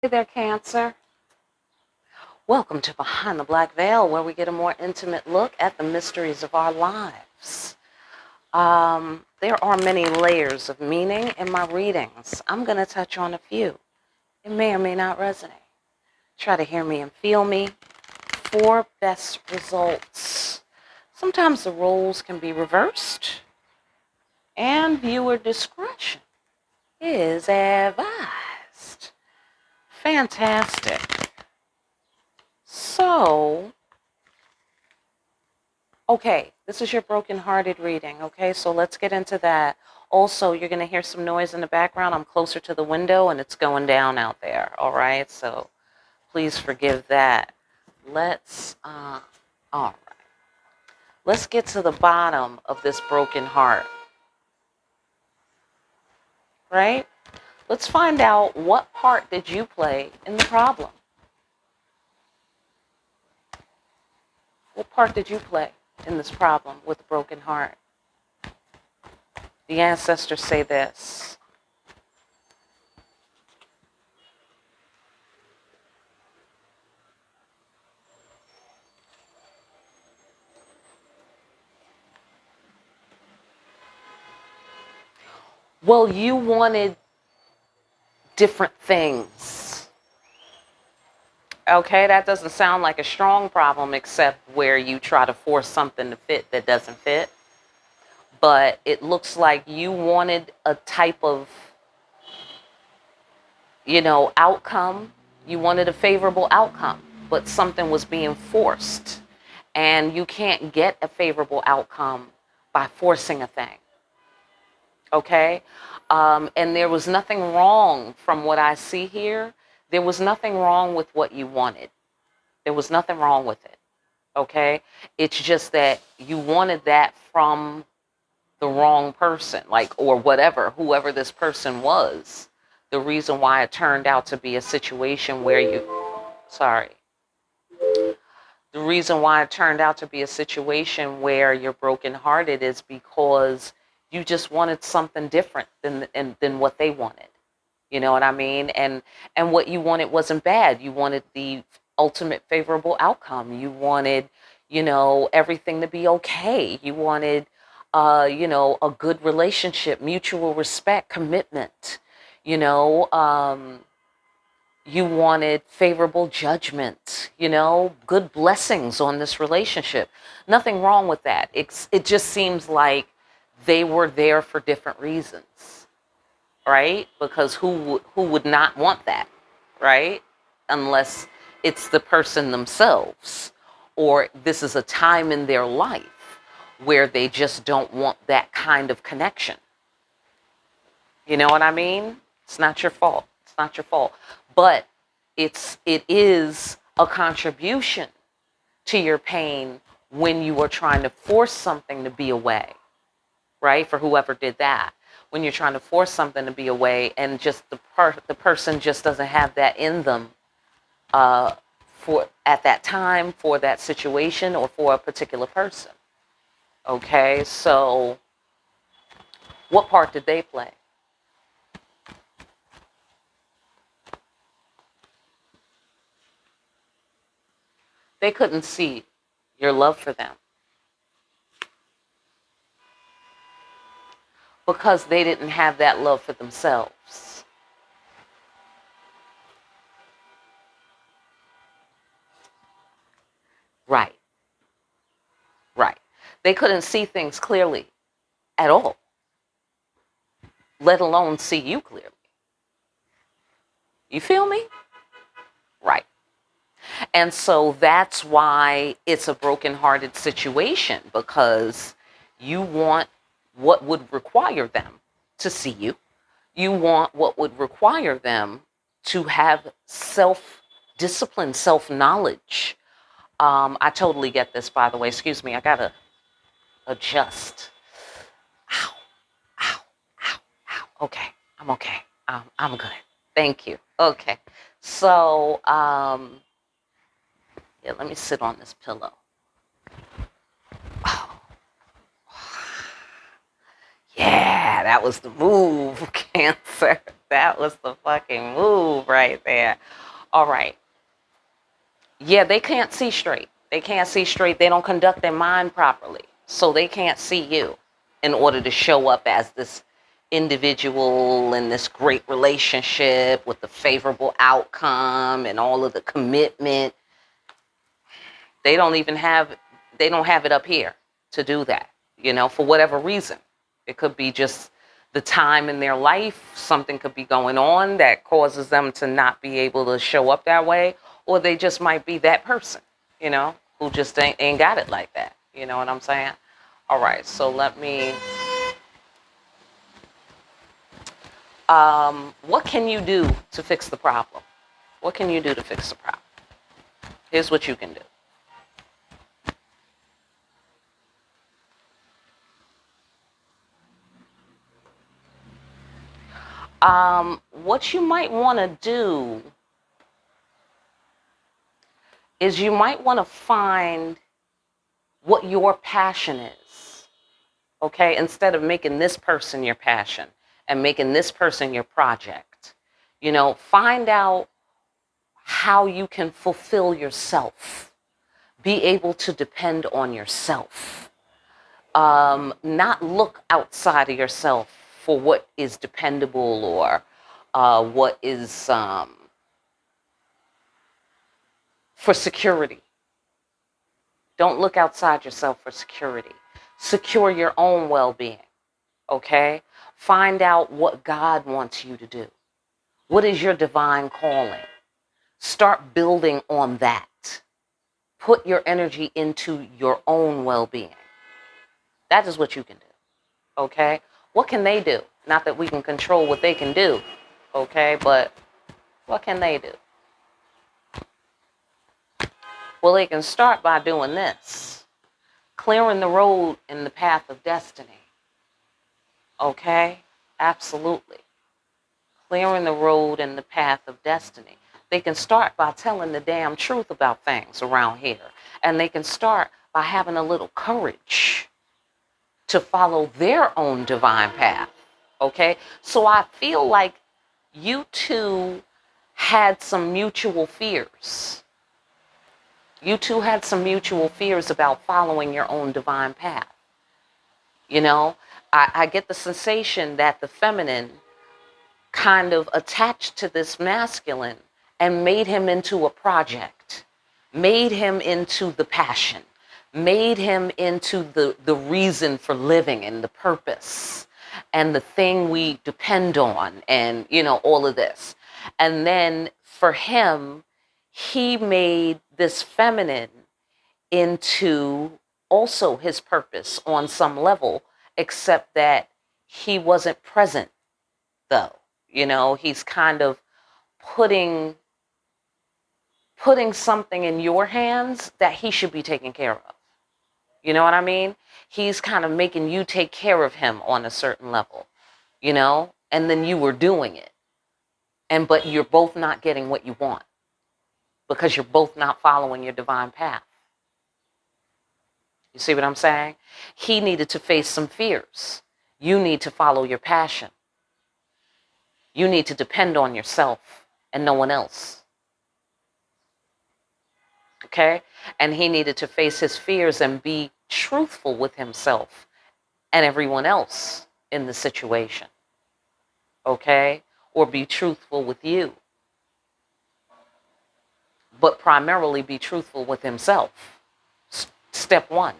Hey there, Cancer. Welcome to Behind the Black Veil, where we get a more intimate look at the mysteries of our lives. There are many layers of meaning in my readings. I'm going to touch on a few. It may or may not resonate. Try to hear me and feel me for best results. Sometimes the roles can be reversed, and viewer discretion is advised. Fantastic. So, okay, this is your broken-hearted reading, okay? So let's get into that. Also, you're going to hear some noise in the background. I'm closer to the window, and it's going down out there, all right? So please forgive that. All right. Let's get to the bottom of this broken heart, right? Let's find out, what part did you play in the problem? What part did you play in this problem with the broken heart? The ancestors say this. Well, you wanted different things. Okay, that doesn't sound like a strong problem, except where you try to force something to fit that doesn't fit. But it looks like you wanted a type of, outcome. You wanted a favorable outcome, but something was being forced. And you can't get a favorable outcome by forcing a thing. Okay? And there was nothing wrong from what I see here. There was nothing wrong with what you wanted. There was nothing wrong with it. Okay? It's just that you wanted that from the wrong person, or whatever, whoever this person was. The reason why it turned out to be a situation where the reason why it turned out to be a situation where you're brokenhearted is because you just wanted something different than what they wanted. You know what I mean? And what you wanted wasn't bad. You wanted the ultimate favorable outcome. You wanted, everything to be okay. You wanted, a good relationship, mutual respect, commitment. You wanted favorable judgment, good blessings on this relationship. Nothing wrong with that. It just seems like they were there for different reasons, right? Because who would not want that, right? Unless it's the person themselves, or this is a time in their life where they just don't want that kind of connection. You know what I mean? It's not your fault. It's not your fault. But it is a contribution to your pain when you are trying to force something to be away, right? For whoever did that. When you're trying to force something to be away, and just the person just doesn't have that in them for at that time, for that situation, or for a particular person. Okay, so what part did they play? They couldn't see your love for them because they didn't have that love for themselves. Right. Right. They couldn't see things clearly at all, let alone see you clearly. You feel me? Right. And so that's why it's a broken-hearted situation, because you want what would require them to see you. You want what would require them to have self-discipline, self-knowledge. I totally get this, by the way. Excuse me, I gotta adjust. Ow, ow, ow, ow. Okay, I'm okay. I'm good. Thank you. Okay. So, yeah, let me sit on this pillow. Oh. Yeah, that was the move, Cancer. That was the fucking move right there. All right. Yeah, they can't see straight. They can't see straight. They don't conduct their mind properly. So they can't see you in order to show up as this individual in this great relationship with the favorable outcome and all of the commitment. They don't even have they don't have it up here to do that, for whatever reason. It could be just the time in their life, something could be going on that causes them to not be able to show up that way, or they just might be that person, who just ain't got it like that. You know what I'm saying? All right, so let me what can you do to fix the problem? What can you do to fix the problem? Here's what you can do. What you might want to do is you might want to find what your passion is, okay? Instead of making this person your passion and making this person your project, find out how you can fulfill yourself, be able to depend on yourself, not look outside of yourself for what is dependable or what is for security. Don't look outside yourself for security. Secure your own well-being, okay? Find out what God wants you to do. What is your divine calling? Start building on that. Put your energy into your own well-being. That is what you can do, okay? What can they do? Not that we can control what they can do, okay? But what can they do? Well, they can start by doing this. Clearing the road in the path of destiny. Okay? Absolutely. Clearing the road in the path of destiny. They can start by telling the damn truth about things around here. And they can start by having a little courage to follow their own divine path. Okay? So I feel like you two had some mutual fears. You two had some mutual fears about following your own divine path. I get the sensation that the feminine kind of attached to this masculine and made him into a project, made him into the passion, made him into the reason for living and the purpose and the thing we depend on and, all of this. And then for him, he made this feminine into also his purpose on some level, except that he wasn't present though. He's kind of putting something in your hands that he should be taking care of. You know what I mean? He's kind of making you take care of him on a certain level, and then you were doing it. But you're both not getting what you want because you're both not following your divine path. You see what I'm saying? He needed to face some fears. You need to follow your passion. You need to depend on yourself and no one else. Okay? And he needed to face his fears and be truthful with himself and everyone else in the situation. Okay? Or be truthful with you. But primarily be truthful with himself. Step one.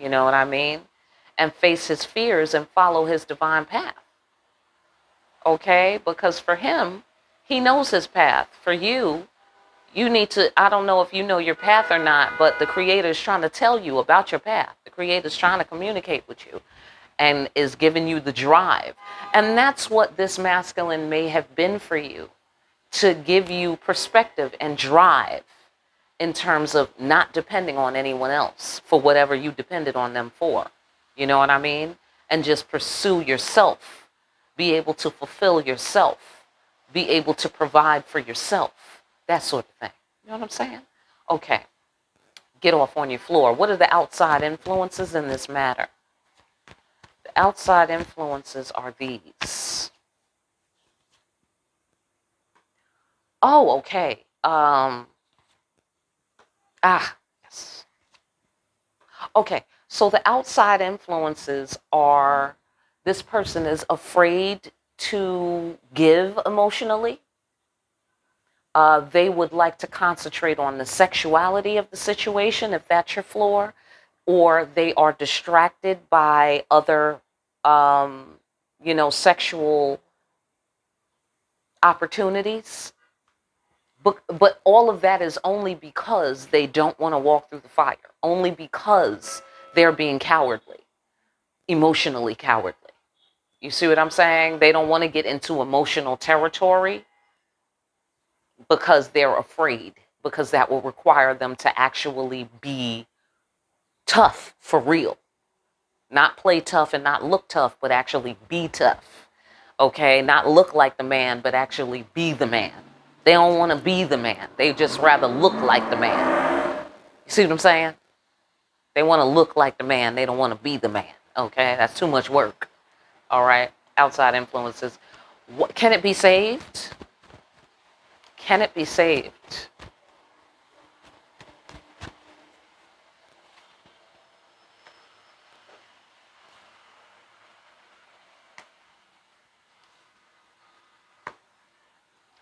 You know what I mean? And face his fears and follow his divine path. Okay? Because for him, he knows his path. For you, you need to, I don't know if you know your path or not, but the Creator is trying to tell you about your path. The Creator is trying to communicate with you and is giving you the drive. And that's what this masculine may have been for you, to give you perspective and drive in terms of not depending on anyone else for whatever you depended on them for. You know what I mean? And just pursue yourself. Be able to fulfill yourself. Be able to provide for yourself. That sort of thing. You know what I'm saying? Okay. Get off on your floor. What are the outside influences in this matter? The outside influences are these. Oh, okay. Yes. Okay. So the outside influences are this person is afraid to give emotionally. They would like to concentrate on the sexuality of the situation, if that's your floor, or they are distracted by other, um, sexual opportunities. But all of that is only because they don't want to walk through the fire, only because they're being cowardly, emotionally cowardly. You see what I'm saying? They don't want to get into emotional territory because they're afraid, because that will require them to actually be tough for real. Not play tough and not look tough, but actually be tough. Okay? Not look like the man, but actually be the man. They don't want to be the man. They just rather look like the man. You see what I'm saying? They want to look like the man. They don't want to be the man. Okay? That's too much work. All right? Outside influences. What, can it be saved? Can it be saved?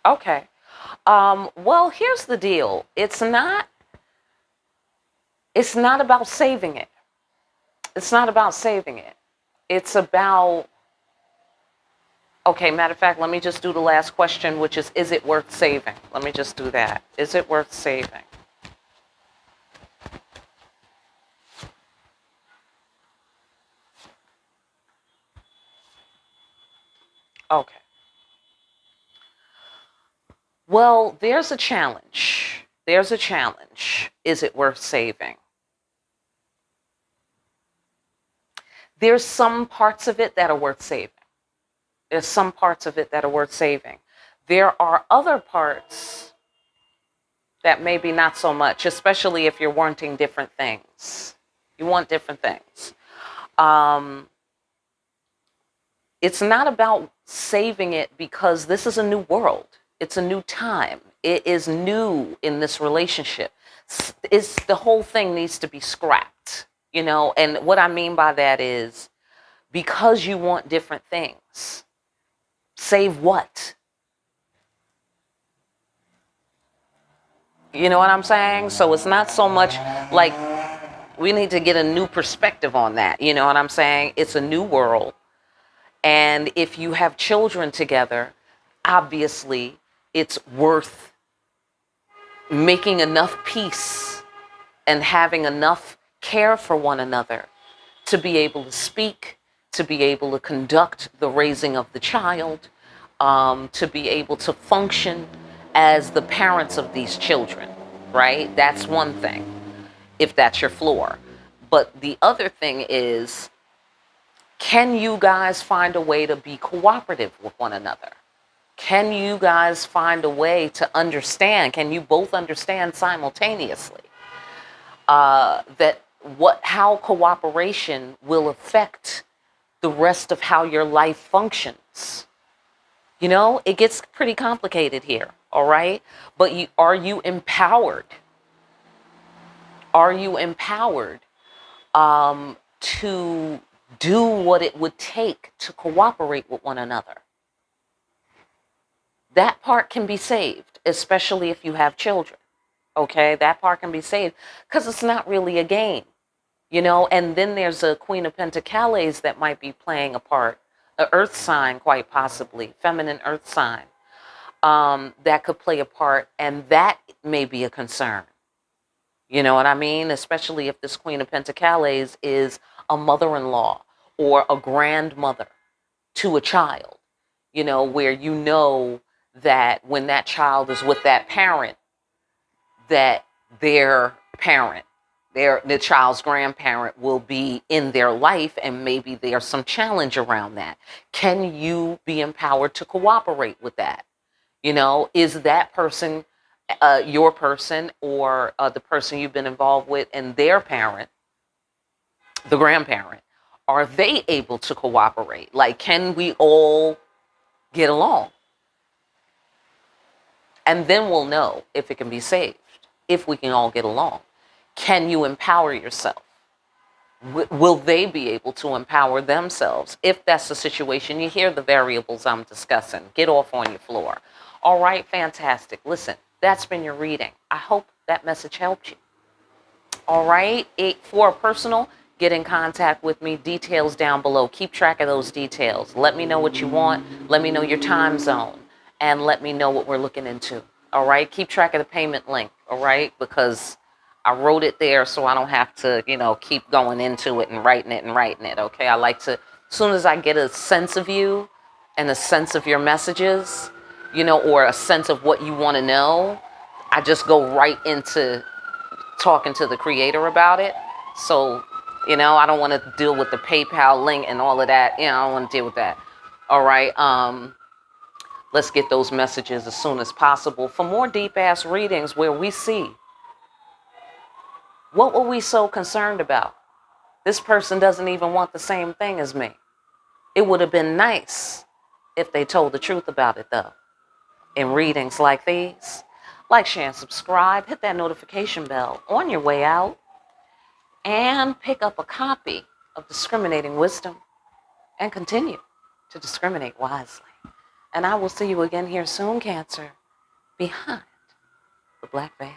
Okay. Well, here's the deal. It's not about saving it. It's not about saving it. It's about, okay, matter of fact, let me just do the last question, which is it worth saving? Let me just do that. Is it worth saving? Okay. Well, there's a challenge. There's a challenge. Is it worth saving? There's some parts of it that are worth saving. There's some parts of it that are worth saving. There are other parts that maybe not so much, especially if you're wanting different things. You want different things. Um, it's not about saving it because this is a new world. It's a new time. It is new in this relationship. It's the whole thing needs to be scrapped, And what I mean by that is because you want different things. Save what? You know what I'm saying? So it's not so much like we need to get a new perspective on that. You know what I'm saying? It's a new world. And if you have children together, obviously it's worth making enough peace and having enough care for one another to be able to speak, to be able to conduct the raising of the child, to be able to function as the parents of these children, right? That's one thing, if that's your floor. But the other thing is, can you guys find a way to be cooperative with one another? Can you guys find a way to understand? Can you both understand simultaneously that how cooperation will affect the rest of how your life functions? It gets pretty complicated here, all right? But are you empowered? Are you empowered to do what it would take to cooperate with one another? That part can be saved, especially if you have children. Okay, that part can be saved because it's not really a game, And then there's a Queen of Pentacles that might be playing a part, a earth sign, quite possibly, feminine earth sign, that could play a part, and that may be a concern. You know what I mean? Especially if this Queen of Pentacles is a mother-in-law or a grandmother to a child, where that when that child is with that parent, that their parent, the child's grandparent will be in their life, and maybe there's some challenge around that. Can you be empowered to cooperate with that? Is that person your person, or the person you've been involved with, and their parent, the grandparent, are they able to cooperate? Like, can we all get along? And then we'll know if it can be saved, if we can all get along. Can you empower yourself? Will they be able to empower themselves? If that's the situation, you hear the variables I'm discussing. Get off on your floor. All right, fantastic. Listen, that's been your reading. I hope that message helped you. All right, for a personal, get in contact with me. Details down below. Keep track of those details. Let me know what you want. Let me know your time zone. And let me know what we're looking into. All right, keep track of the payment link. All right, because I wrote it there so I don't have to, keep going into it and writing it and writing it. Okay, I like to, as soon as I get a sense of you and a sense of your messages, or a sense of what you want to know, I just go right into talking to the creator about it. So, I don't want to deal with the PayPal link and all of that. I don't want to deal with that. All right. Let's get those messages as soon as possible for more deep ass readings where we see what were we so concerned about. This person doesn't even want the same thing as me. It would have been nice if they told the truth about it, though. In readings like these, like, share, and subscribe. Hit that notification bell on your way out. And pick up a copy of Discriminating Wisdom and continue to discriminate wisely. And I will see you again here soon, Cancer, behind the black veil.